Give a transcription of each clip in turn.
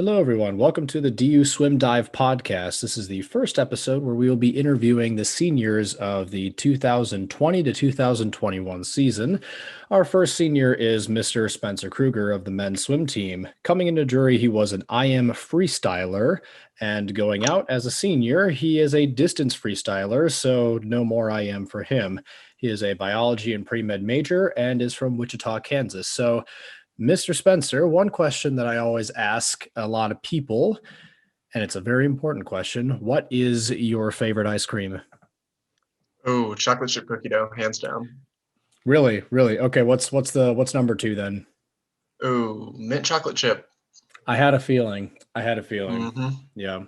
Hello, everyone. Welcome to the DUSwimDive podcast. This is the first episode where we will be interviewing the seniors of the 2020 to 2021 season. Our first senior is Mr. Spencer Krueger of the men's swim team. Coming into Drury, he was an IM freestyler, and going out as a senior, he is a distance freestyler, so no more IM for him. He is a biology and pre-med major and is from Wichita, Kansas. So Mr. Spencer, one question that I always ask a lot of people, and it's a very important question. What is your favorite ice cream? Oh, chocolate chip cookie dough, hands down. Really, really. Okay, what's number two then? Oh, mint chocolate chip. I had a feeling. I had a feeling. Hmm. Yeah.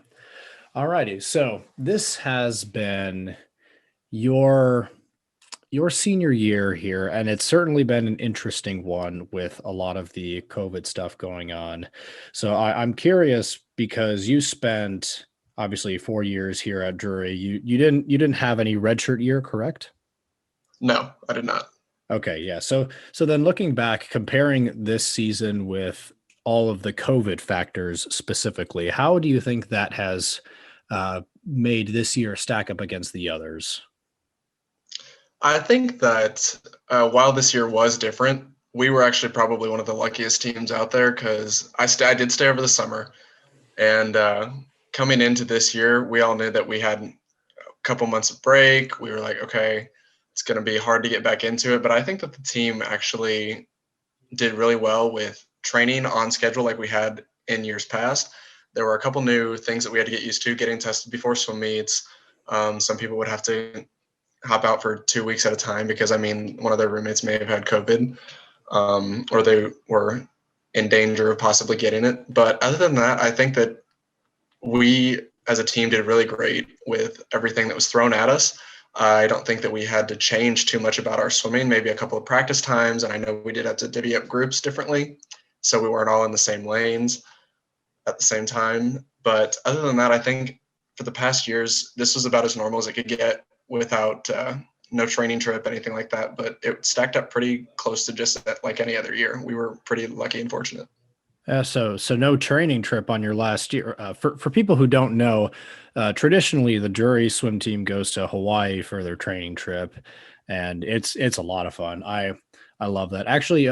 All righty. So this has been your your senior year here, and it's certainly been an interesting one with a lot of the COVID stuff going on. So I'm curious because you spent obviously 4 years here at Drury. You didn't have any redshirt year, correct? No, I did not. Okay, yeah. So then looking back, comparing this season with all of the COVID factors specifically, how do you think that has made this year stack up against the others? I think that while this year was different, we were actually probably one of the luckiest teams out there because I did stay over the summer. And coming into this year, we all knew that we had a couple months of break. We were like, okay, it's going to be hard to get back into it. But I think that the team actually did really well with training on schedule like we had in years past. There were a couple new things that we had to get used to, getting tested before swim meets. Some people would have to hop out for 2 weeks at a time because, I mean, one of their roommates may have had COVID, or they were in danger of possibly getting it. But other than that, I think that we as a team did really great with everything that was thrown at us. I don't think that we had to change too much about our swimming, maybe a couple of practice times. And I know we did have to divvy up groups differently. So we weren't all in the same lanes at the same time. But other than that, I think for the past years, this was about as normal as it could get without no training trip, anything like that. But it stacked up pretty close to just like any other year. We were pretty lucky and fortunate. So no training trip on your last year. For people who don't know, traditionally the Drury swim team goes to Hawaii for their training trip, and it's a lot of fun. I love that. Actually,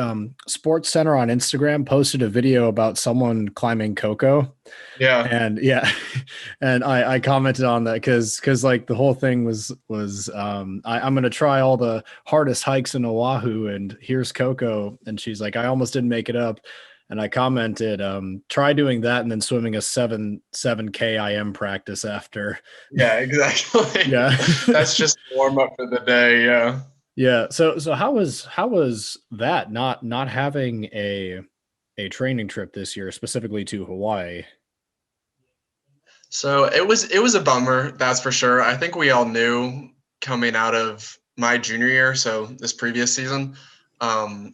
Sports Center on Instagram posted a video about someone climbing Coco, Yeah. and yeah, and I commented on that because like the whole thing was I'm gonna try all the hardest hikes in Oahu, and here's Coco, and she's like, I almost didn't make it up. And I commented, try doing that and then swimming a 7K IM practice after. Yeah, exactly. Yeah. That's just warm up for the day. Yeah. Yeah. So how was that not having a training trip this year, specifically to Hawaii? So it was a bummer, that's for sure. I think we all knew coming out of my junior year, so this previous season,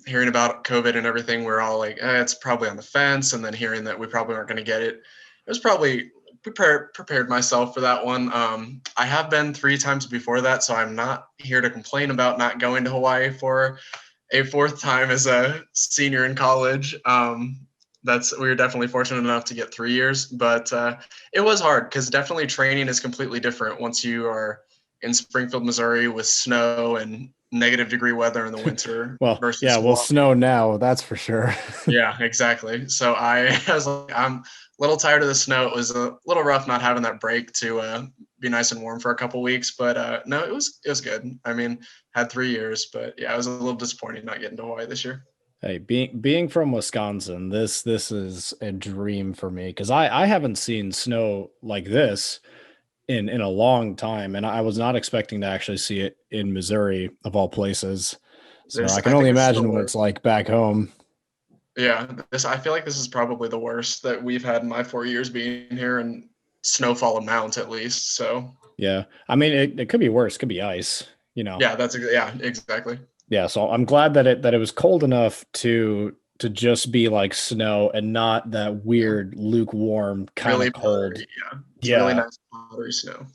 hearing about COVID and everything, we're all like, it's probably on the fence. And then hearing that we probably aren't going to get it, it was probably prepared myself for that one. I have been 3 times before that, so I'm not here to complain about not going to Hawaii for a fourth time as a senior in college. We were definitely fortunate enough to get 3 years, but it was hard because definitely training is completely different once you are in Springfield, Missouri with snow and negative-degree weather in the winter Well, yeah, versus well, Hawaii. snow now, that's for sure. Yeah, exactly. So I was like, I'm a little tired of the snow. It was a little rough not having that break to be nice and warm for a couple weeks, but no, it was good. I mean, had 3 years, but yeah, it was a little disappointing not getting to Hawaii this year. Hey, being from Wisconsin, this is a dream for me because I haven't seen snow like this in a long time, and I was not expecting to actually see it in Missouri of all places. So I can I only think this is the imagine what it's worst. like back home. Yeah, I feel like this is probably the worst that we've had in my 4 years being here, and snowfall amount at least. So Yeah. I mean, it could be worse, could be ice, you know. yeah, yeah, exactly. Yeah, so I'm glad that it was cold enough to just be like snow and not that Yeah, weird lukewarm kind of really cold. powdery. Yeah, it's really Yeah. nice powdery snow.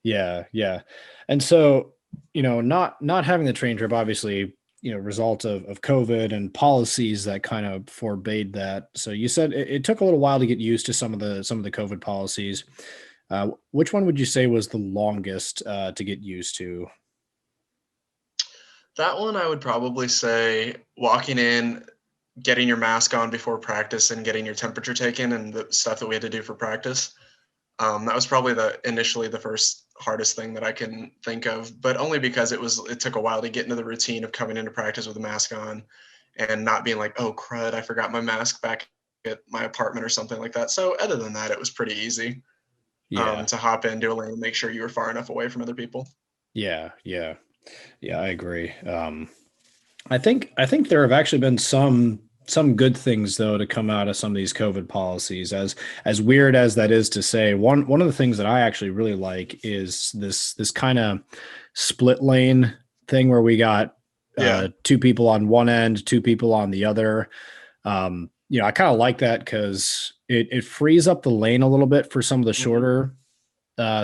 Yeah, yeah. And so, not having the train trip, obviously result of COVID and policies that kind of forbade that. So you said it took a little while to get used to some of the COVID policies. Which one would you say was the longest to get used to? That one I would probably say walking in, getting your mask on before practice and getting your temperature taken and the stuff that we had to do for practice. That was probably initially the first hardest thing that I can think of, but only because it took a while to get into the routine of coming into practice with a mask on and not being like, oh crud, I forgot my mask back at my apartment or something like that. So other than that, it was pretty easy Yeah. to hop into a lane and make sure you were far enough away from other people. Yeah. Yeah. Yeah. I agree. I think there have actually been some good things though to come out of some of these COVID policies. As weird as that is to say, one of the things that I actually really like is this kind of split lane thing where we got Yeah. two people on one end, two people on the other. I kind of like that because it frees up the lane a little bit for some of the shorter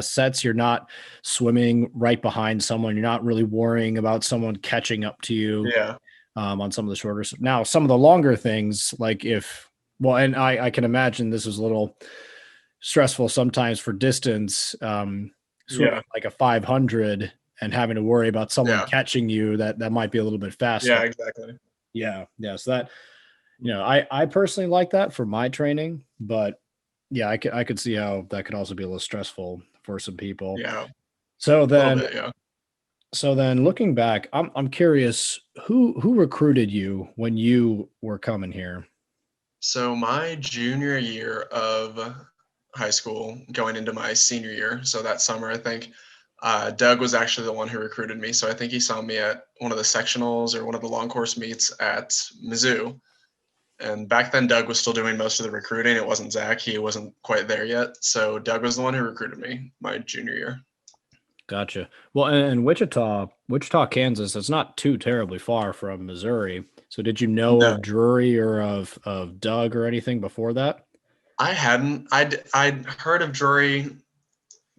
sets. You're not swimming right behind someone. You're not really worrying about someone catching up to you Yeah. on some of the shorter. Now, some of the longer things, like and I can imagine this is a little stressful sometimes for distance, swimming Yeah. like a 500 and having to worry about someone Yeah. catching you that might be a little bit faster. Yeah, exactly. Yeah. Yeah. So that, I personally like that for my training, but yeah, I could see how that could also be a little stressful for some people. Yeah. So A little then, bit, yeah. looking back, I'm curious who recruited you when you were coming here? So my junior year of high school, going into my senior year, so that summer, I think, Doug was actually the one who recruited me. So I think he saw me at one of the sectionals or one of the long course meets at Mizzou. And back then, Doug was still doing most of the recruiting. It wasn't Zach. He wasn't quite there yet. So Doug was the one who recruited me my junior year. Gotcha. Well, and Wichita, Kansas, it's not too terribly far from Missouri. So did you know No, of Drury or of Doug or anything before that? I hadn't. I'd heard of Drury,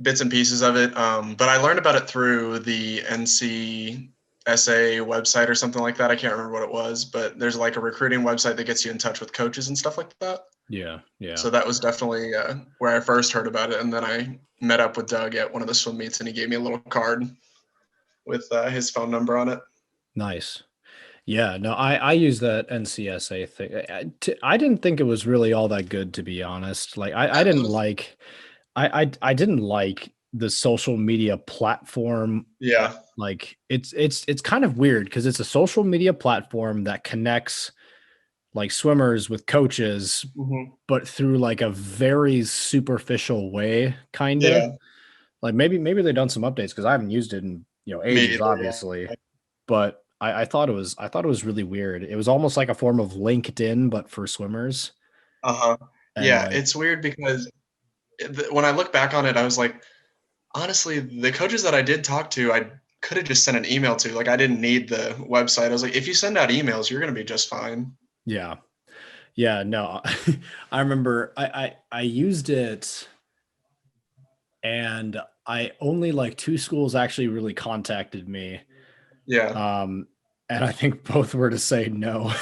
bits and pieces of it, but I learned about it through the NCSA website or something like that. I can't remember what it was, but there's like a recruiting website that gets you in touch with coaches and stuff like that. Yeah, yeah. So that was definitely where I first heard about it. And then I met up with Doug at one of the swim meets and he gave me a little card with his phone number on it. Nice. Yeah, no, I use that NCSA thing. I didn't think it was really all that good, to be honest. Like I didn't like the social media platform. Yeah. Like it's kind of weird because it's a social media platform that connects like swimmers with coaches, Mm-hmm. but through like a very superficial way, kind of. Yeah. Like maybe they've done some updates because I haven't used it in Me ages, either. obviously. But I thought it was really weird. It was almost like a form of LinkedIn, but for swimmers. Uh-huh. And Yeah. like, It's weird because when I look back on it, I was like, honestly, the coaches that I did talk to, I could have just sent an email to. Like, I didn't need the website. I was like, if you send out emails, you're going to be just fine. yeah, yeah, no, I remember I used it, and I only like two schools actually really contacted me. Yeah. And I think both were to say no.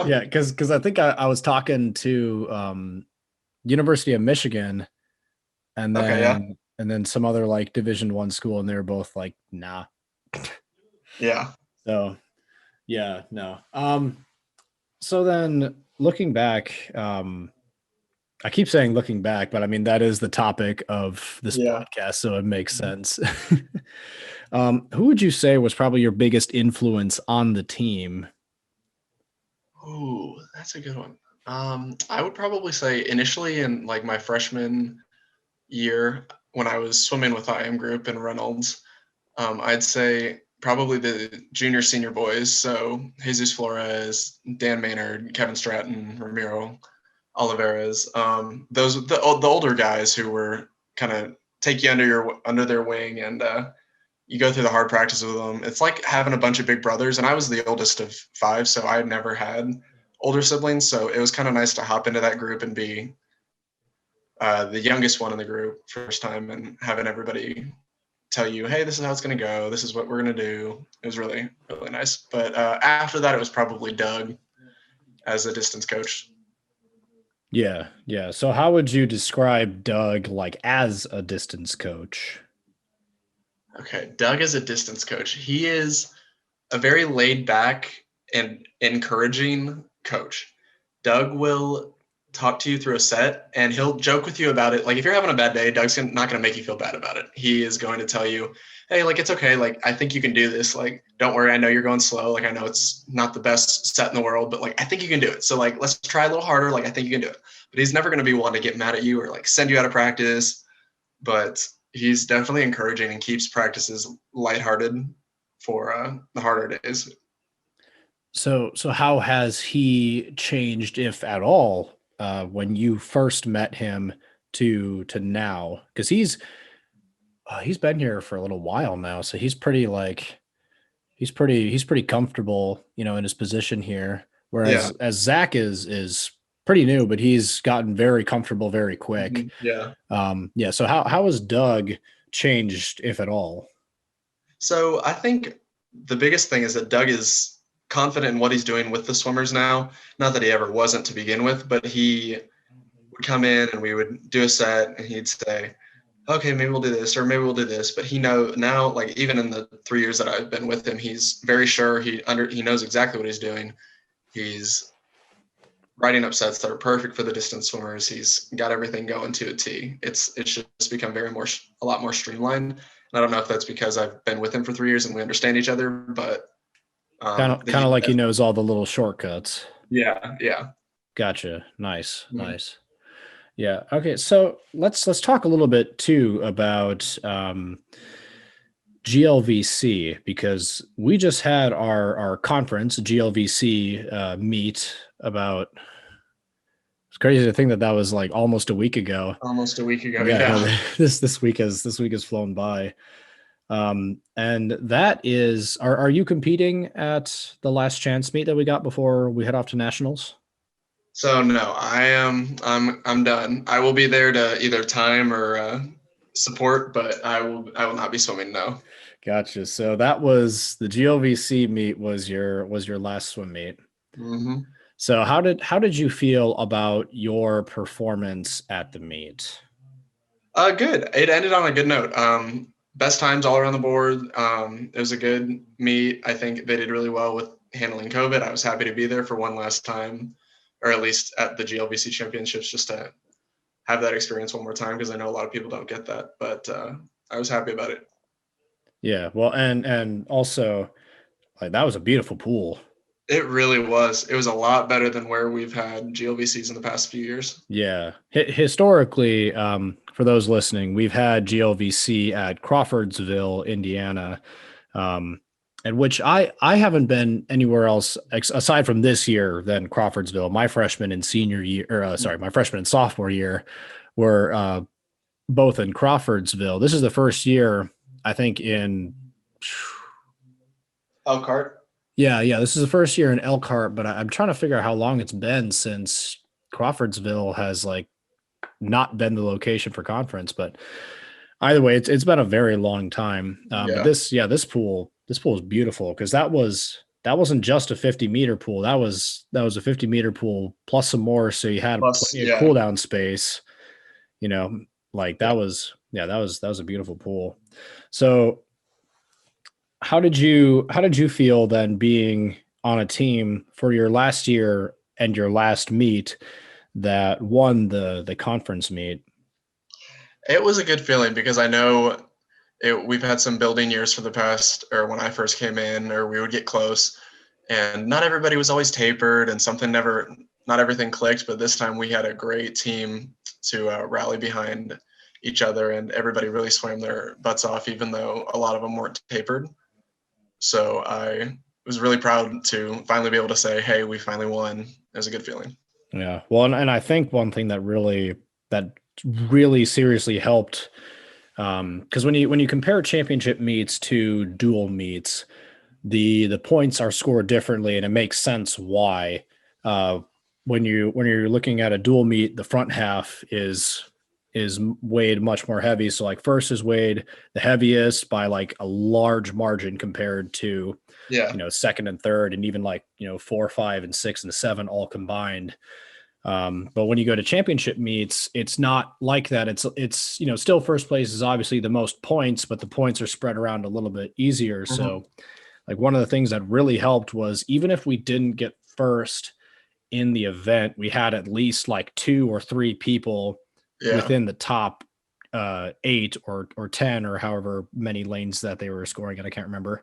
Yeah, because I think I was talking to University of Michigan and Okay. Yeah. then some other like Division I school, and they were both like, nah. Yeah. So yeah, no. So then looking back, I keep saying looking back, but I mean that is the topic of this Yeah. podcast, so it makes sense. Who would you say was probably your biggest influence on the team? Ooh, that's a good one. I would probably say initially in like my freshman year when I was swimming with IM group and Reynolds, I'd say probably the junior senior boys. So Jesus Flores, Dan Maynard, Kevin Stratton, Ramiro Olivares. The older guys who were kind of take you under their wing and you go through the hard practice with them. It's like having a bunch of big brothers. And I was the oldest of five, so I had never had older siblings. So it was kind of nice to hop into that group and be the youngest one in the group first time and having everybody tell you, hey, this is how it's going to go. This is what we're going to do. It was really, really nice. But after that, it was probably Doug as a distance coach. Yeah, yeah. So how would you describe Doug like as a distance coach? Okay, Doug is a distance coach. He is a very laid back and encouraging coach. Doug will talk to you through a set and he'll joke with you about it. Like if you're having a bad day, Doug's not going to make you feel bad about it. He is going to tell you, hey, like it's okay. Like I think you can do this. Like don't worry. I know you're going slow. Like I know it's not the best set in the world, but like I think you can do it. So like let's try a little harder. Like I think you can do it. But he's never going to be one to get mad at you or like send you out of practice. But he's definitely encouraging and keeps practices lighthearted for the harder days. So how has he changed, if at all, when you first met him to now? Because he's been here for a little while now, so he's pretty like he's pretty comfortable, in his position here. Whereas Yeah. as Zach is pretty new, but he's gotten very comfortable very quick. Yeah. Yeah. So how has Doug changed, if at all? So I think the biggest thing is that Doug is confident in what he's doing with the swimmers now. Not that he ever wasn't to begin with, but he would come in and we would do a set and he'd say, okay, maybe we'll do this or maybe we'll do this. But he now, like even in the 3 years that I've been with him, he's very sure he knows exactly what he's doing. He's writing up sets that are perfect for the distance swimmers. He's got everything going to a T. It's just become a lot more streamlined. And I don't know if that's because I've been with him for 3 years and we understand each other, but Kind of like he knows all the little shortcuts. Yeah. Gotcha. Nice. Mhm. Nice. Yeah. Okay. So let's talk a little bit too about GLVC, because we just had our conference GLVC meet about. It's crazy to think that was like almost a week ago. Almost a week ago. Yeah. Yeah. This week has flown by. And that is, are you competing at the last chance meet that we got before we head off to nationals? So no, I'm done. I will be there to either time or support, but I will not be swimming. No. Gotcha. So that was the GLVC meet was your last swim meet. Mm-hmm. So how did you feel about your performance at the meet? Good. It ended on a good note. Best times all around the board. It was a good meet. I think they did really well with handling COVID. I was happy to be there for one last time, or at least at the GLVC championships, just to have that experience one more time, because I know a lot of people don't get that. But I was happy about it. Yeah. Well, and also, like, that was a beautiful pool. It really was. It was a lot better than where we've had GLVCs in the past few years. Yeah. Historically, for those listening, we've had GLVC at Crawfordsville, Indiana, and which I haven't been anywhere else aside from this year than Crawfordsville. My freshman and senior year, my freshman and sophomore year were both in Crawfordsville. This is the first year, I think, in Elkhart. Yeah, this is the first year in Elkhart, but I'm trying to figure out how long it's been since Crawfordsville has like not been the location for conference. But either way, it's been a very long time. But this pool is beautiful, because that wasn't just a 50-meter pool. That was a 50-meter pool plus some more, so you had plenty of cool down space. That was a beautiful pool. So how did you feel then being on a team for your last year and your last meet that won the conference meet? It was a good feeling, because I know we've had some building years for the past, or when I first came in, or we would get close, and not everybody was always tapered, and not everything clicked. But this time we had a great team to rally behind each other, and everybody really swam their butts off, even though a lot of them weren't tapered. So I was really proud to finally be able to say, hey, we finally won. It was a good feeling. Yeah. Well, and I think one thing that really seriously helped, because when you compare championship meets to dual meets, the points are scored differently, and it makes sense why. When you're looking at a dual meet, the front half is is weighed much more heavy. So like first is weighed the heaviest by like a large margin compared to, Yeah. second and third, and even like, 4, 5, and 6 and 7 all combined. But when you go to championship meets, it's not like that. It's still first place is obviously the most points, but the points are spread around a little bit easier. Hmm. So like one of the things that really helped was even if we didn't get first in the event, we had at least like 2 or 3 people Yeah. within the top 8 or 10 or however many lanes that they were scoring at. I can't remember.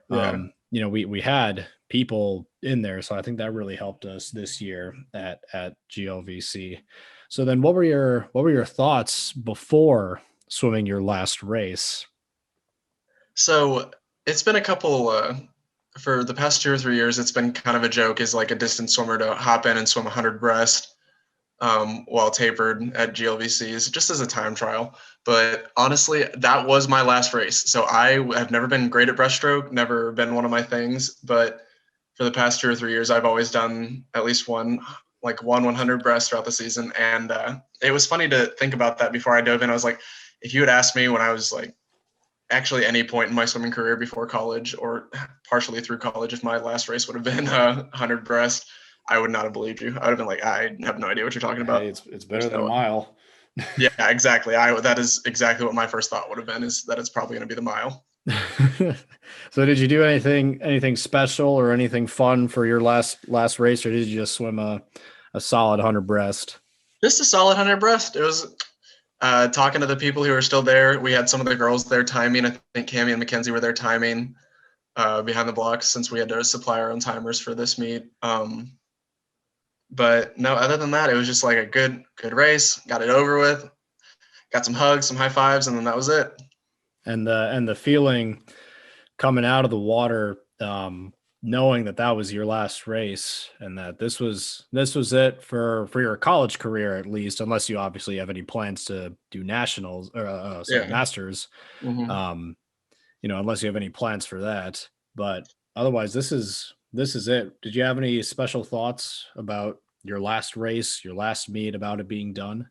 Yeah. We had people in there, so I think that really helped us this year at GLVC. So then, what were your thoughts before swimming your last race? So it's been a couple for the past 2 or 3 years. It's been kind of a joke as like a distance swimmer to hop in and swim 100 breast while tapered at GLVCs just as a time trial. But honestly, that was my last race. So I have never been great at breaststroke, never been one of my things. But for the past 2 or 3 years, I've always done at least one 100 breast throughout the season. And it was funny to think about that before I dove in. I was like, if you had asked me when I was like actually any point in my swimming career before college or partially through college, if my last race would have been 100 breast, I would not have believed you. I would have been like, I have no idea what you're talking Hey, about. it's better There's than a no. mile. Yeah, exactly. That is exactly what my first thought would have been, is that it's probably going to be the mile. So did you do anything special or anything fun for your last race, or did you just swim a solid 100 breast? Just a solid 100 breast. It was talking to the people who were still there. We had some of the girls there timing. I think Cami and Mackenzie were there timing behind the blocks since we had to supply our own timers for this meet. But no, other than that, it was just like a good race. Got it over with. Got some hugs, some high fives, and then that was it. And the feeling coming out of the water, knowing that was your last race and that this was it for your college career, at least, unless you obviously have any plans to do nationals or Yeah. masters, Mm-hmm. unless you have any plans for that. But otherwise, this is it. Did you have any special thoughts about your last race, your last meet, about it being done?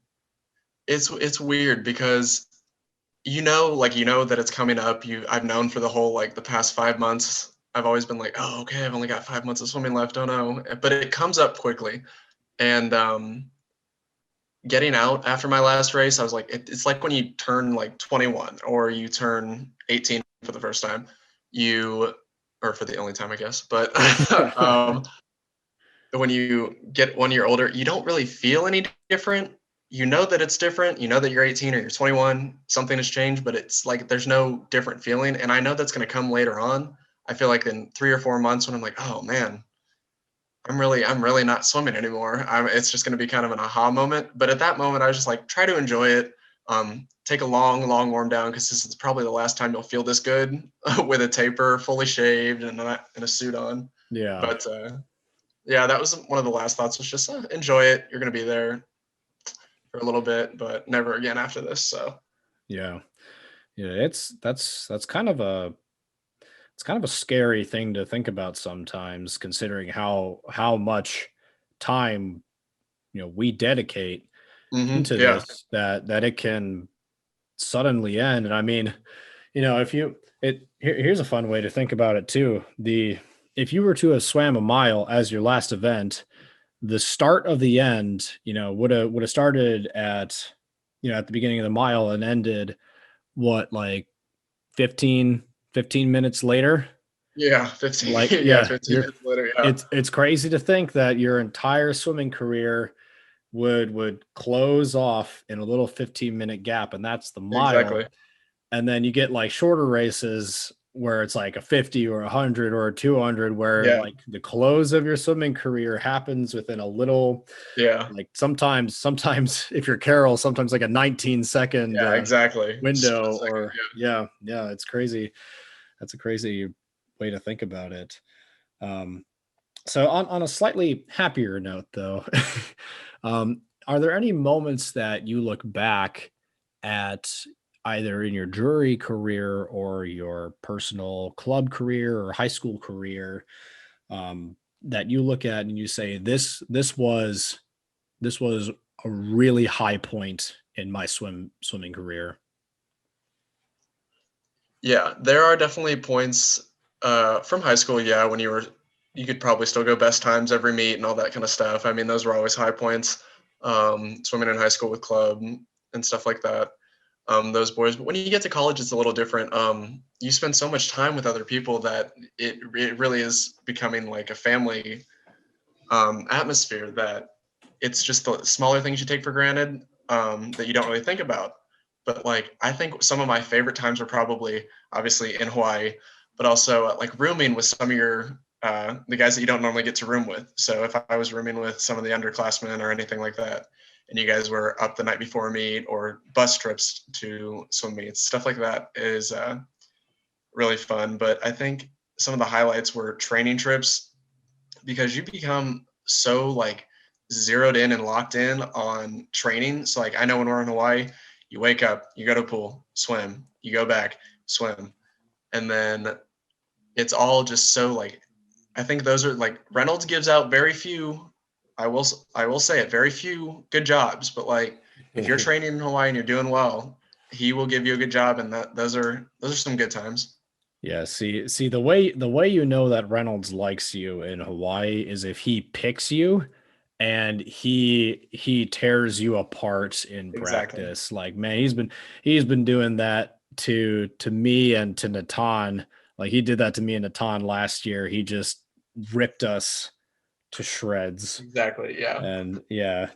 It's weird because you know that it's coming up. I've known for the whole like the past 5 months. I've always been like, oh, okay, I've only got 5 months of swimming left. Oh no, but it comes up quickly. And getting out after my last race, I was like, it's like when you turn like 21 or you turn 18 for the first time, or for the only time, I guess. But when you get 1 year older, you don't really feel any different. You know that it's different. You know that you're 18 or you're 21, something has changed, but it's like there's no different feeling. And I know that's going to come later on. I feel like in 3 or 4 months when I'm like, oh man, I'm really not swimming anymore. It's just going to be kind of an aha moment. But at that moment, I was just like, try to enjoy it. Take a long warm down because this is probably the last time you'll feel this good with a taper, fully shaved, and a suit on. Yeah. But yeah, that was one of the last thoughts. Was just enjoy it. You're going to be there for a little bit, but never again after this. So Yeah. Yeah. That's kind of a scary thing to think about sometimes, considering how much time we dedicate into yeah, this, that it can suddenly end. And I mean, if here's a fun way to think about it too. If you were to have swam a mile as your last event, the start of the end, would have started at the beginning of the mile and ended what, like 15 minutes later. yeah, 15, Like, yeah, yeah, 15 minutes later, yeah, it's crazy to think that your entire swimming career would close off in a little 15-minute gap, and that's the mile. exactly, And then you get like shorter races where it's like a 50 or 100 or a 200, where yeah, like the close of your swimming career happens within a little, yeah, like sometimes if you're Carol, sometimes like a 19-second yeah, exactly, split window. second, Or yeah, it's crazy. That's a crazy way to think about it. um so on a slightly happier note, though, are there any moments that you look back at, either in your jury career or your personal club career or high school career, that you look at and you say this was a really high point in my swimming career. Yeah, there are definitely points from high school. Yeah, when you could probably still go best times every meet and all that kind of stuff. I mean, those were always high points. Swimming in high school with club and stuff like that. Those boys. But when you get to college, it's a little different. You spend so much time with other people that it really is becoming like a family atmosphere that it's just the smaller things you take for granted that you don't really think about. But like, I think some of my favorite times are probably obviously in Hawaii, but also like rooming with some of the guys that you don't normally get to room with. So if I was rooming with some of the underclassmen or anything like that, and you guys were up the night before a meet or bus trips to swim meets, stuff like that is really fun. But I think some of the highlights were training trips because you become so like zeroed in and locked in on training. So like I know when we're in Hawaii, you wake up, you go to a pool, swim, you go back, swim. And then it's all just so like I think those are like Reynolds gives out very few I will say it, very few good jobs, but like if you're training in Hawaii and you're doing well, he will give you a good job and those are some good times. Yeah, see the way you know that Reynolds likes you in Hawaii is if he picks you and he tears you apart in Exactly. practice. Like, man, he's been doing that to me and to Natan. Like he did that to me and Natan last year. He just ripped us to shreds. Exactly. Yeah. And yeah,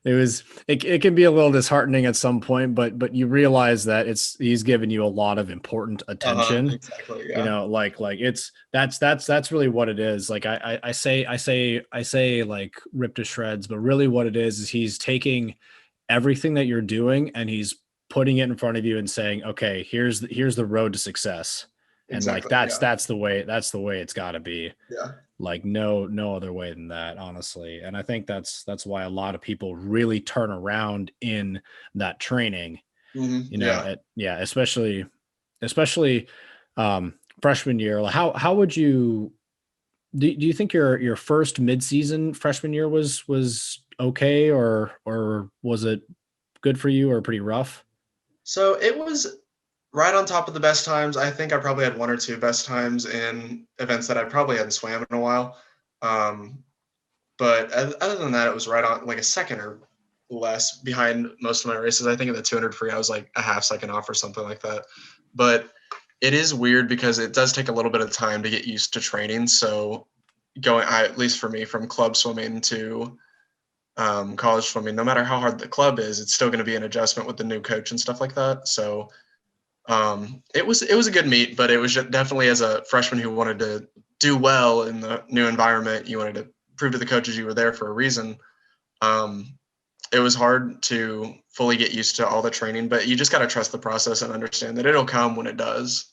it can be a little disheartening at some point, but you realize that he's giving you a lot of important attention. Exactly. You Yeah. know, like that's really what it is. Like I say like rip to shreds, but really what it is he's taking everything that you're doing and he's putting it in front of you and saying, okay, here's the road to success. And like Exactly. Yeah. that's the way it's got to be. Yeah. Like no other way than that, honestly. And I think that's why a lot of people really turn around in that training, Yeah. yeah, especially freshman year. Like, how would you do you think your first midseason freshman year was okay, or was it good for you or pretty rough? So it was right on top of the best times. I think I probably had one or two best times in events that I probably hadn't swam in a while. Um, but other than that, it was right on like a second or less behind most of my races. I think in the 200 free, I was like a half second off or something like that. But it is weird because it does take a little bit of time to get used to training. So at least for me, from club swimming to college swimming, no matter how hard the club is, it's still going to be an adjustment with the new coach and stuff like that. So it was a good meet, but it was definitely as a freshman who wanted to do well in the new environment, you wanted to prove to the coaches you were there for a reason. Um, it was hard to fully get used to all the training, but you just got to trust the process and understand that it'll come when it does.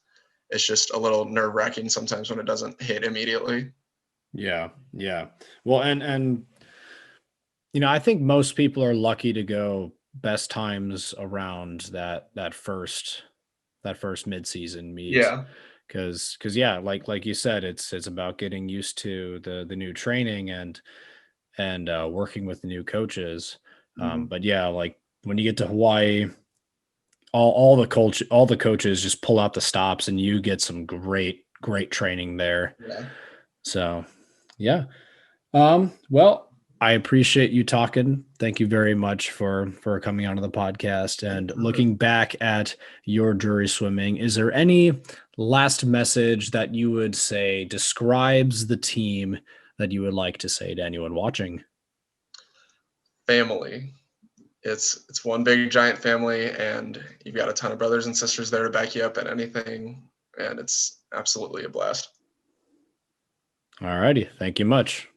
It's just a little nerve wracking sometimes when it doesn't hit immediately. Yeah. Well, and I think most people are lucky to go best times around that first midseason meet. Yeah. Because yeah, like you said, it's about getting used to the new training and working with the new coaches. Hmm. But yeah, like when you get to Hawaii, all the coaches just pull out the stops and you get some great training there. Yeah. So yeah. Well, I appreciate you talking. Thank you very much for coming onto the podcast and looking back at your Drury swimming. Is there any last message that you would say describes the team that you would like to say to anyone watching? Family. It's one big giant family, and you've got a ton of brothers and sisters there to back you up at anything, and it's absolutely a blast. All righty. Thank you much.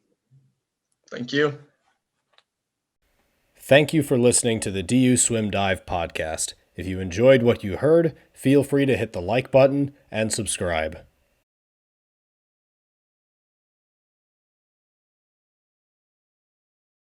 Thank you. Thank you for listening to the DUSwimDive podcast. If you enjoyed what you heard, feel free to hit the like button and subscribe.